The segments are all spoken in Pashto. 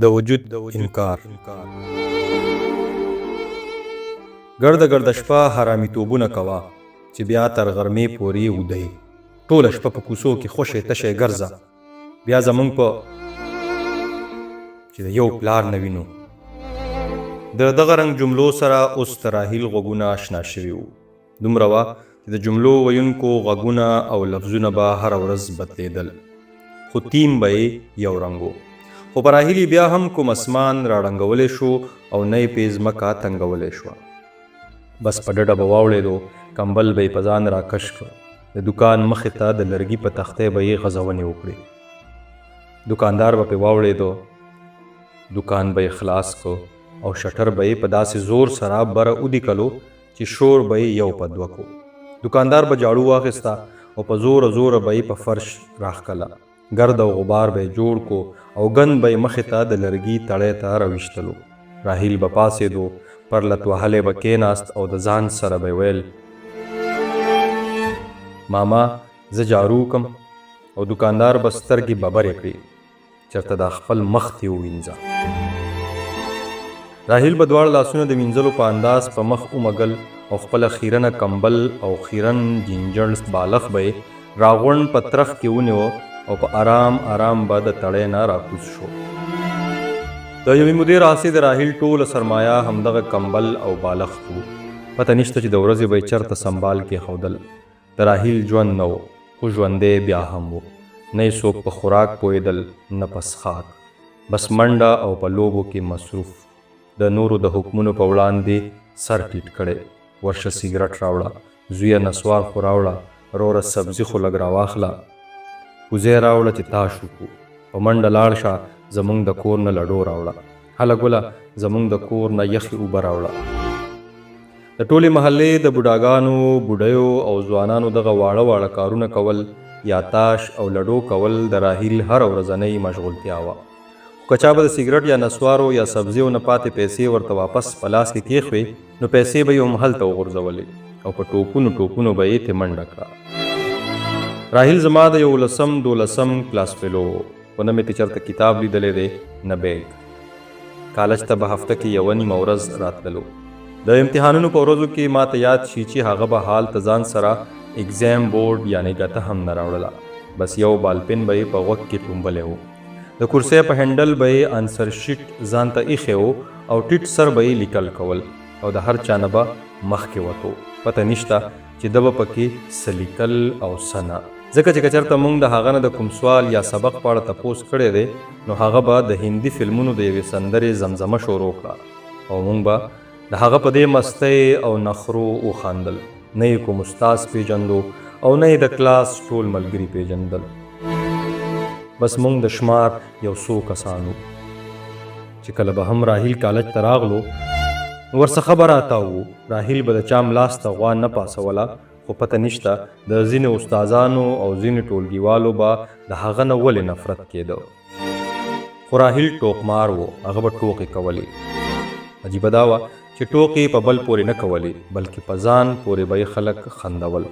د وجود انکار. ګرده شپه حرامي توبونه کوه چې بیا تر غرمې پورې ودی. ټوله شپه په کوڅو کې خوشې تشې ګرځه، بیا زمونږ په چې د یو پلار نه وینو. د دغه رنګ جملو سره اوس تراهیل غوږونه آشنا شوي وو. دومره وه چې د جملو ویونکو غږونه او لفظونه به هره ورځ بدلېدل، خو تیم به یې یو رنګ و. خو پراهیلي بیا هم کوم اسمان راړنګولی شو او نه یې پې ځمکه تنګولی شوه. بس په ډډه به واوړېدو، کمبل به یې په ځان راکش کړ. د دوکان مخې ته د لرګي په تختې به یې غځونې وکړې. دوکاندار به پې واوړېدو، دوکان به یې خلاص کړ او شټر به یې په داسې زور سره بره ودیکلو چې شور به یې یو په دوه کړو. دوکاندار به جاړو واخیسته او په زوره زوره به یې په فرش راښکله. ګرد او غبار به یې جوړ کو او ګند به یې مخې ته د لرګي تړی ته راویشتلو. راهیل به پاسېدو، پر لت وهلی به کېناست او د ځان سره به ویل: ماما زه جارو کم. او دوکاندار به سترګې ببرې کړي چېرته دا خپل مخ دې ووینځه. راهیل به دواړه لاسونه د وینځلو په انداز په مخ ومږل او خپله خیرنه کمبل او خیرن جینجړ بالښت به یې راغونډ په ترخ کې ونیو او په آرام آرام به د تړی نه راکوز شو. د یوې مودې راهیسې د راهیل ټوله سرمایه همدغه کمبل او بالښت و. پته نشته چې د ورځې به یې چېرته سنبال کېښودل. د راهیل ژوند نه و، خو ژوندی بیا هم و. نه یې څوک په خوراک پوهېدل، نه په څښاک، بس منډه او په لوبو کې مصروف. د نورو د حکمونو په وړاندې سر ټیټ کړی. ورشه سیګرټ راوړه، زویه نسوار خو راوړه، وروره سبزي خو لږ راواخله، کوزی راوړه چې تاش وکړو، په منډه لاړ شه زمونږ د کور نه لډو راوړه، هله ګله زمونږ د کور نه یخې اوبه راوړه. د ټولې محلې د بوډاګانو، بوډیو او ځوانانو دغه واړه واړه کارونه کول یا تاش او لډو کول د راهیل هره ورځنۍ مشغولتیا وه. خو که چا به د سیګرټ یا نسوارو یا سبزیو نه پاتې پیسې ورته واپس په لاس کې کېښوې، نو پیسې به یې هم هلته وغورځولې او په ټوپونو ټوپونو به یې ترې منډه کړه. راهیل زما د 11-12 کلاس فیلو و، خو نه مې ترې چېرته کتاب لیدلی دی نه بیګ. کالج ته به هفته کې یوه نیمه ورځ راتللو. د امتحانونو په ورځو کې ما ته یاد شي چې هغه به حال ته ځان سره اگزام بورډ یعنې ګته هم نه راوړله. بس یو بالپن به یې په غوږ کې ټومبلی و. د کرسۍ په هینډل به یې انسر شیټ ځان ته ایښی و او ټیټ سر به یې لیکل کول او د هر چا نه به مخکې وتو. پته نشته چې ده به پکې څه لیکل او څه نه، ځکه چې که چېرته موږ د هغه نه د کوم سوال یا سبق په اړه تپوس کړی دی، نو هغه به د هندي فلمونو د یوې سندرې زمزمه شروع کړه او موږ به د هغه په دې مستۍ او نخرو وخندل. نه یې کوم استاز پیژندو او نه یې د کلاس ټول ملګري پیژندل. بس موږ د شمار یو څو کسانو چې کله به هم راهیل کالج ته راغلو ورڅخه به راتاو. راهیل به د چا ملاس ته غوا نه پاسوله، خو پته نشته د ځینې استادانو او ځینې ټولګیوالو به د هغه نه ولې نفرت کېده. خو راهیل ټوکمار و، هغه به ټوکې کولې. عجیبه دا وه چې ټوکې په بل پورې نه کولې، بلکې په ځان پورې به یې خلک خندول.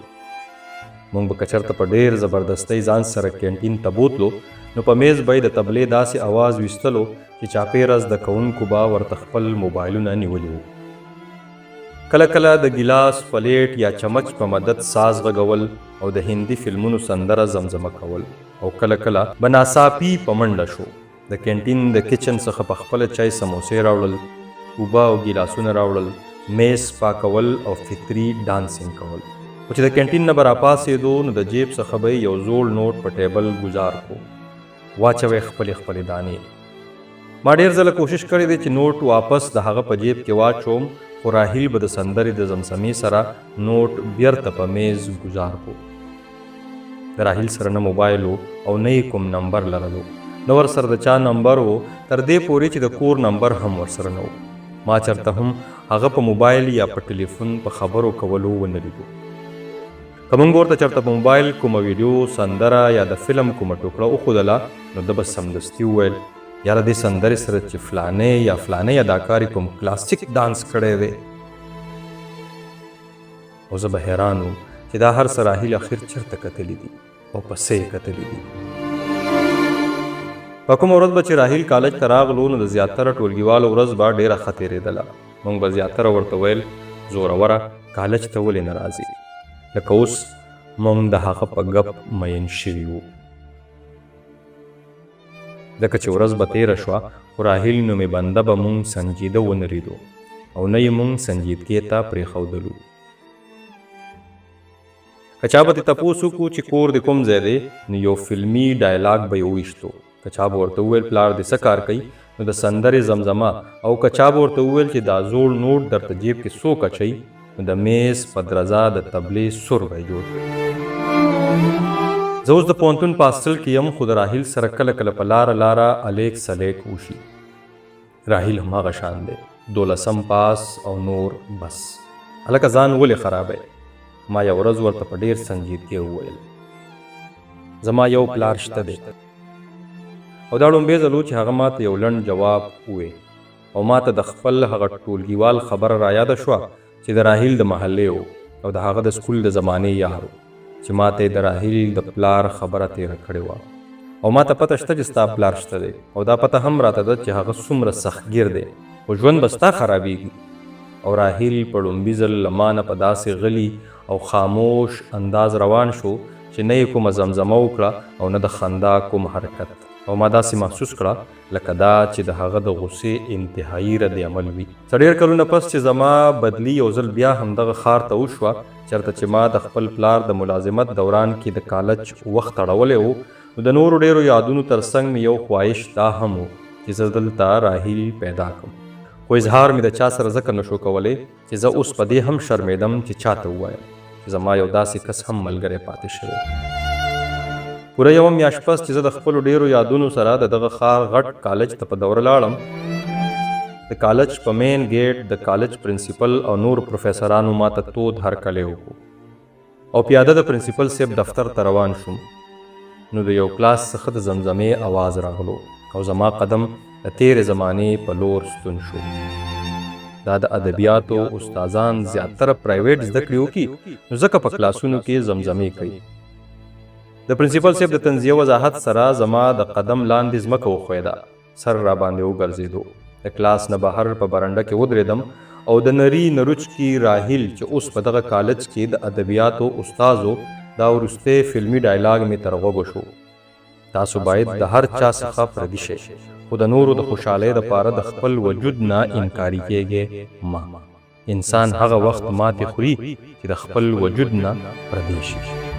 موږ به که چېرته په ډېر زبردستۍ ځان سره کینټین ته بوتلو، نو په میز به یې د طبلې داسې اواز ویستلو چې چاپېره زده کوونکو به ورته خپل موبایلونه نیولي وو. کله کله د ګیلاس، پلیټ یا چمچ په مدد ساز غږول او د هندي فلمونو سندره زمزمه کول. او کله کله به ناڅاپي په منډه شو د کینټین د کچن څخه په خپله چای سموسې راوړل، اوبه او ګیلاسونه راوړل، میز پاکول او فطري ډانسینګ کول. خو چې د کینټین نه به راپاسېدو نو د جیب څخه به یو زوړ نوټ په ټیبل ګزار کو، واچوئ خپلې دانې. ما ډېر ځله کوشش کړی دی چې نوټ واپس د هغه په جیب کې واچوم، خو راهیل به د سندرې د زمزمې سره نوټ بیرته په میز ګزار کو. د راهیل سره نه موبایل و او نه یې کوم نمبر لرلو، نه ورسره د چا نمبر و، تر دې پورې چې د کور نمبر هم ورسره نه و. ما چېرته هم هغه په موبایل یا په ټلیفون په خبرو کولو ونه لیدو. که موږ ورته چېرته په موبایل کومه ویډیو، سندره یا د فلم کومه ټوکړه وښودله، نو ده به سمدستي وویل: یاره دې سندرې سره چې فلانې یا فلانې اداکارې کوم کلاسیک ډانس کړی دی. او زه به حیران وم چې دا هر څه راهیل اخر چېرته کتلي دي او په څه یې کتلي دي. په کومه ورځ به چې راحیل کالج ته راغلو نو د زیاتره ټولګیوالو ورځ به ډېره ښه تېرېدله. موږ به زیاتره ورته ویل زوروره کالج ته ولې نه راځي، لکه اوس موږ د هغه په ګپ مین شوي وو. ځکه چې ورځ به تېره شوه خو راحیل نومې بنده به موږ سنجیده ونه لیدو او نه یې موږ سنجیدګۍ ته پرېښودلو. که چا به ترې تپوس وکړو چې کور د کوم ځای دی نو یو فلمي ډایلاګ به یې وویشتو. که چا به ورته وویل پلار دې څه کار کوي نو د سندرې زمزمه، او که چا به ورته وویل چې دا زوړ نوټ درته جیب کې څوک اچوي نو د میز په درزه د طبلې سور به یې جوړ کړي. زه اوس د پوهنتون په هاسټل کې یم خو د راحیل سره کله کله په لاره الیک سلیک وشي. راحیل هماغه شان دی، 12 پاس او نور بس. هلکه ځان ولې خرابوي؟ ما یو ورځ ورته په ډېر سنجیدګۍ وویل زما یو پلار شته دی، او دا لومبی ځل و چې هغه ماته یو لنډ جواب ووی او ماته د خپل هغه ټولګیوال خبره رایاده شوه چې د راحیل د محلې و او د هغه د سکول د زمانې یار و چې ماته د راحیل د پلار خبره تېره کړې وه. او ماته پته شته چې ستا پلار شته دی، او دا پته هم راته ده چې هغه څومره سختګیر دی، خو ژوند به ستا خرابېږي. او راحیل په لومبي ځل له ما نه په داسې غلي او خاموش انداز روان شو چې نه یې کومه زمزمه وکړه او نه د خندا کوم حرکت، او ما داسې محسوس کړه لکه دا چې د هغه د غصې انتهایی رد عمل وي. څه ډېر کلونه پس چې زما بدلی یو ځل بیا همدغه ښار ته وشوه چېرته چې ما د خپل پلار د ملازمت دوران کې د کالج وخت اړولی و، نو د نورو ډېرو یادونو تر څنګ مې یو خواهش دا هم و چې زه دلته راحیل پیدا کړم. خو اظهار مې د چا سره ځکه نشو کولی چې زه اوس په دې هم شرمېدم چې چاته ووایم چې زما یو داسې کس هم ملګری پاتې شوی. پوره یوه میاشت پس چې زه د خپلو ډېرو یادونو سره د دغه ښار غټ کالج ته په دوره لاړم، د کالج په مین ګیټ د کالج پرنسپل او نور پروفیسرانو ماته تود هرکلی وکړو او پیاده د پرنسپل صاحب دفتر ته روان شوم. نو د یو کلاس څخه د زمزمې اواز راغلو او زما قدم د تېرې زمانې په لور ستون شو. دا د ادبیاتو استادان زیاتره پرایویټ زده کړې وکړي نو ځکه په کلاسونو کې زمزمې کوي. د پرنسپل صاحب د تنزیه وضاحت سره زما د قدم لاندې ځمکه وښویده، سر را باندې وګرځېدو. د کلاس نه بهر په برنډه کې ودرېدم او د نري نرچ کې راحیل چې اوس په دغه کالج کې د ادبیاتو استازو دا وروستی فلمي ډایلاګ مې تر غوږو شو: تاسو باید د هر چا څخه پردي شئ خو د نورو د خوشحالۍ دپاره د خپل وجود نه انکاري کېږئ مه. انسان هغه وخت ماتې خوري چې د خپل وجود نه پردی شي.